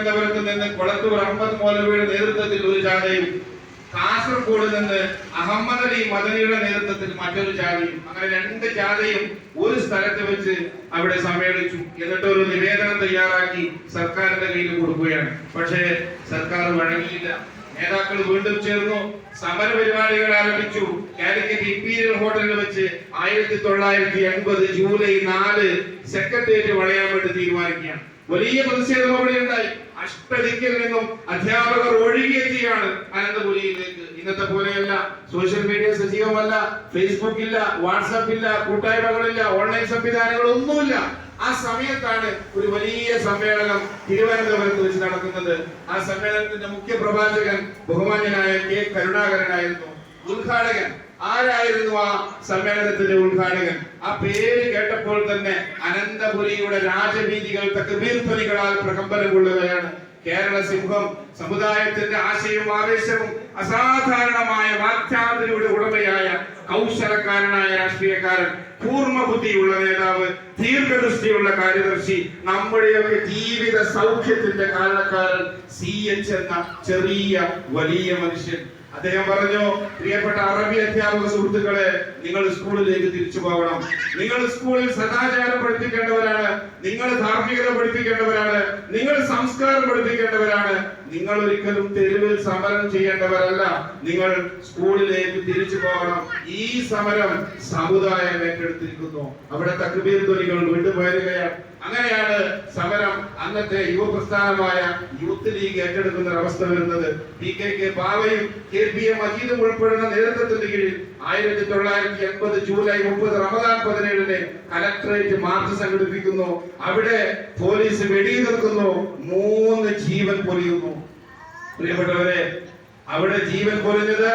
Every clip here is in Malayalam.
തിരുവനന്തപുരത്ത് നിന്ന് കൊളത്തൂർ അഹമ്മദ് മൗലവിയുടെ നേതൃത്വത്തിൽ ഒരു ജാഥയും കാസർഗോഡ് നിന്ന് അഹമ്മദ് അലി മദനിയുടെ നേതൃത്വത്തിൽ മറ്റൊരു ജാഥയും, അങ്ങനെ 2 ജാഥയും ഒരു സ്ഥലത്ത് വെച്ച് അവിടെ സമ്മേളിച്ചു. എന്നിട്ട് ഒരു നിവേദനം തയ്യാറാക്കി സർക്കാരിന്റെ കയ്യിൽ കൊടുക്കുകയാണ്. പക്ഷേ സർക്കാർ വഴങ്ങിയില്ല. നേതാക്കൾ വീണ്ടും ചേർന്നു, സമര പരിപാടികൾ ആരംഭിച്ചു. കാലിക്കറ്റ് ഇമ്പീരിയൽ ഹോട്ടലിൽ വെച്ച് 1980 ജൂലൈ 4 സെക്രട്ടേറിയറ്റ് വളയാൻ വേണ്ടി തീരുമാനിക്കുകയാണ്. വലിയ പ്രതിഷേധം അവിടെ ഉണ്ടായി. അഷ്ടദിക്കിൽ നിന്നും അധ്യാപകർ ഒഴുകിയെത്തിയാണ് അനന്തപുരിയിലേക്ക്. ഇന്നത്തെ പോലെയല്ല, സോഷ്യൽ മീഡിയ സജീവമല്ല, ഫേസ്ബുക്ക് ഇല്ല, വാട്സാപ്പ് ഇല്ല, കൂട്ടായ്മകളില്ല, ഓൺലൈൻ സംവിധാനങ്ങളൊന്നുമില്ല. ആ സമയത്താണ് ഒരു വലിയ സമ്മേളനം തിരുവനന്തപുരത്ത് വെച്ച് നടക്കുന്നത്. ആ സമ്മേളനത്തിന്റെ മുഖ്യ പ്രഭാഷകൻ ബഹുമാന്യനായ കെ കരുണാകരനായിരുന്നു. ഉദ്ഘാടകൻ ആരായിരുന്നു? ആ സമ്മേളനത്തിന്റെ ഉദ്ഘാടകൻ. ആ പേര് കേട്ടപ്പോൾ തന്നെ അനന്തപുരിയുടെ രാജവീതികൾ തക്ബീർ ധ്വനികളാൽ പ്രകമ്പനം കൊള്ളുകയാണ്. കേരള സിംഹം സമുദായത്തിന്റെ ആശയവും ആവേശവും അസാധാരണമായ വാക്ചാതുരിയുടെ ഉടമയായ കൗശലക്കാരനായ രാഷ്ട്രീയക്കാരൻ, പൂർണ്ണ ബുദ്ധിയുള്ള നേതാവ്, ദീർഘദൃഷ്ടിയുള്ള കാര്യദർശി, നമ്മുടെയൊക്കെ ജീവിത സൗഖ്യത്തിന്റെ കാരണക്കാരൻ CH എന്ന ചെറിയ വലിയ മനുഷ്യൻ. അദ്ദേഹം പറഞ്ഞു, പ്രിയപ്പെട്ട അറബി അധ്യാപക സുഹൃത്തുക്കളെ, നിങ്ങൾ സ്കൂളിലേക്ക് തിരിച്ചു പോകണം. നിങ്ങൾ സ്കൂളിൽ സദാചാരം പഠിപ്പിക്കേണ്ടവരാണ്, നിങ്ങൾ ധാർമ്മികത പഠിപ്പിക്കേണ്ടവരാണ്, നിങ്ങൾ സംസ്കാരം പഠിപ്പിക്കേണ്ടവരാണ്. നിങ്ങൾ ഒരിക്കലും തെരുവിൽ സമരം ചെയ്യേണ്ടവരല്ല. നിങ്ങൾ സ്കൂളിലേക്ക് തിരിച്ചു പോകണം. ഈ സമരം സമുദായം ഏറ്റെടുത്തിരിക്കുന്നു. അവിടെ തക്ബീർ ധ്വനികൾ വീണ്ടും വരികയാണ്. അങ്ങനെയാണ് സമരം അന്നത്തെ യുവപ്രസ്ഥാനമായ യൂത്ത് ലീഗ് ഏറ്റെടുക്കുന്ന അവസ്ഥ വരുന്നത്. PKK ബാവയും KPM മജീദും ഉൾപ്പെടുന്ന നേതൃത്വത്തിന്റെ കീഴിൽ 1980 ജൂലൈ 30 റമദാൻ 17 കലക്ടറേറ്റ് മാർച്ച് സംഘടിപ്പിക്കുന്നു. അവിടെ പോലീസ് വെടിയുതിർക്കുന്നു. 3 ജീവൻ പൊലിയുന്നു. പ്രിയപ്പെട്ടവരെ, അവിടെ ജീവൻ പൊലിഞ്ഞത്,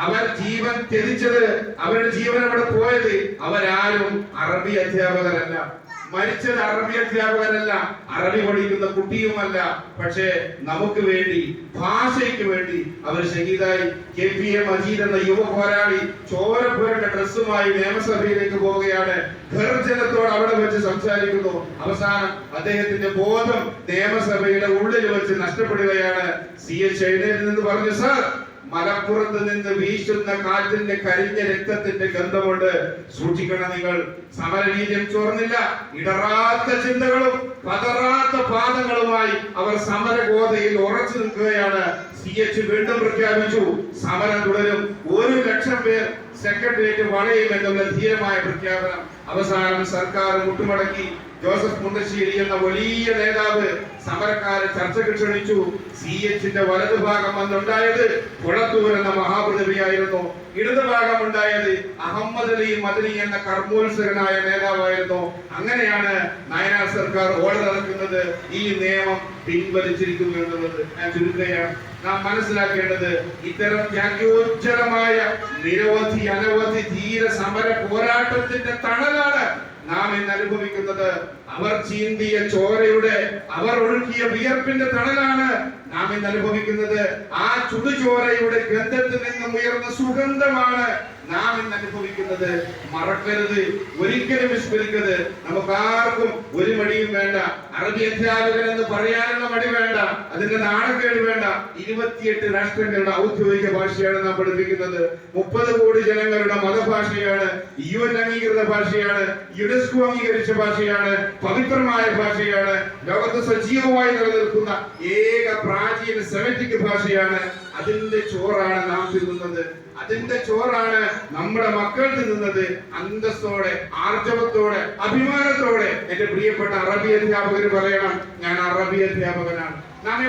അവർ ജീവൻ ത്യജിച്ചത്, അവരുടെ ജീവൻ അവിടെ പോയത് അവരാരും അറബി അധ്യാപകരല്ല. മരിച്ചത് അറബി അധ്യാപകരല്ല, അറബി പഠിക്കുന്ന കുട്ടിയുമല്ല. പക്ഷേ നമുക്ക് വേണ്ടി, ഭാഷയ്ക്ക് വേണ്ടി അവർ ഷഹീദായി. KPM മജീദ് എന്ന യുവ പോരാളി ചോരപ്പുരണ്ട ഡ്രസ്സുമായി നിയമസഭയിലേക്ക് പോവുകയാണ്. ഗർജനത്തോട് അവിടെ വെച്ച് സംസാരിക്കുന്നു. അവസാനം അദ്ദേഹത്തിന്റെ ബോധം നിയമസഭയുടെ ഉള്ളിൽ വെച്ച് നഷ്ടപ്പെടുകയാണ്. CH എഴുന്നേറ്റ് നിന്ന് പറഞ്ഞു, സർ, മലപ്പുറത്ത് നിന്ന് വീശുന്ന കാറ്റിന്റെ കരിഞ്ഞ രക്തത്തിന്റെ ഗന്ധമുണ്ട്, സൂക്ഷിക്കണം നിങ്ങൾ. സമരവീര്യം ചോർന്നില്ല. ഇടറാത്ത ചിന്തകളും പതറാത്ത പാദങ്ങളുമായി അവർ സമരഗോതയിൽ ഉറച്ചു നിൽക്കുകയാണ്. CH വീണ്ടും പ്രഖ്യാപിച്ചു, സമരം തുടരും. 1 ലക്ഷം പേർ സെക്രട്ടേറിയറ്റ് വളയും എന്നുള്ള ധീരമായ പ്രഖ്യാപനം. അവസാനം സർക്കാർ മുട്ടുമടക്കി. ജോസഫ് മുണ്ടശ്ശേരി എന്ന വലിയ നേതാവ് സമരക്കാരെ ചർച്ചയ്ക്ക് ക്ഷണിച്ചു. CHന്റെ വലതുഭാഗം അന്നുണ്ടായത് കൊളത്തൂർ എന്ന മഹാപ്രതിഭയായിരുന്നു. ഇടതുഭാഗം ഉണ്ടായത് അഹമ്മദ് അലി മദനി എന്ന കർമ്മോത്സുകനായ നേതാവായിരുന്നു. അങ്ങനെയാണ് നയനാർ സർക്കാർ ഓർഡർ ഇറക്കുന്നത്. ഈ നിയമം പിൻവലിച്ചിരിക്കുന്നു എന്നുള്ളത് ഞാൻ ചുരുക്കുകയാണ്. നാം മനസ്സിലാക്കേണ്ടത്, ഇത്തരം ത്യാഗോജ്ജലമായ നിരവധി അനവധി ധീര സമര പോരാട്ടത്തിന്റെ തണലാണ് നാം ഇന്ന് അനുഭവിക്കുന്നത്. അവർ ചീന്തിയ ചോരയുടെ, അവർ ഒഴുക്കിയ വിയർപ്പിന്റെ തണലാണ് നാം ഇന്ന് അനുഭവിക്കുന്നത്. ആ ചുടുചോരയുടെ ഗന്ധത്തിൽ നിന്നും ഉയർന്ന സുഗന്ധമാണ് നാം ഇന്ന് അനുഭവിക്കുന്നത്. മറക്കരുത്, ഒരിക്കലും വിസ്മരിക്കരുത്. നമുക്കാർക്കും ഒരു മടിയും വേണ്ട. അറബി അധ്യാപകൻ എന്ന് പറയാനുള്ള മടി വേണ്ട, അതിന്റെ നാണക്കേട് വേണ്ട. 28 രാഷ്ട്രങ്ങളുടെ ഔദ്യോഗിക ഭാഷയാണ് നാം പഠിപ്പിക്കുന്നത്. 30 കോടി ജനങ്ങളുടെ മതഭാഷയാണ്, UN അംഗീകൃത ഭാഷയാണ്, UNESCO അംഗീകരിച്ച ഭാഷയാണ്, പവിത്രമായ ഭാഷയാണ്, ലോകത്ത് സജീവമായി നിലനിൽക്കുന്ന ഏക പ്രാചീന സെമിറ്റിക് ഭാഷയാണ്. അതിന്റെ ചോറാണ് നാം തിന്നുന്നത്. അതിന്റെ ചോറാണ് നമ്മുടെ മക്കൾ തിന്നുന്നത്. അന്തസ്സോടെ, ആർജവത്തോടെ, അഭിമാനത്തോടെ എന്റെ പ്രിയപ്പെട്ട അറബി അധ്യാപകർ പറയണം, ഞാൻ അറബി അധ്യാപകനാണ്.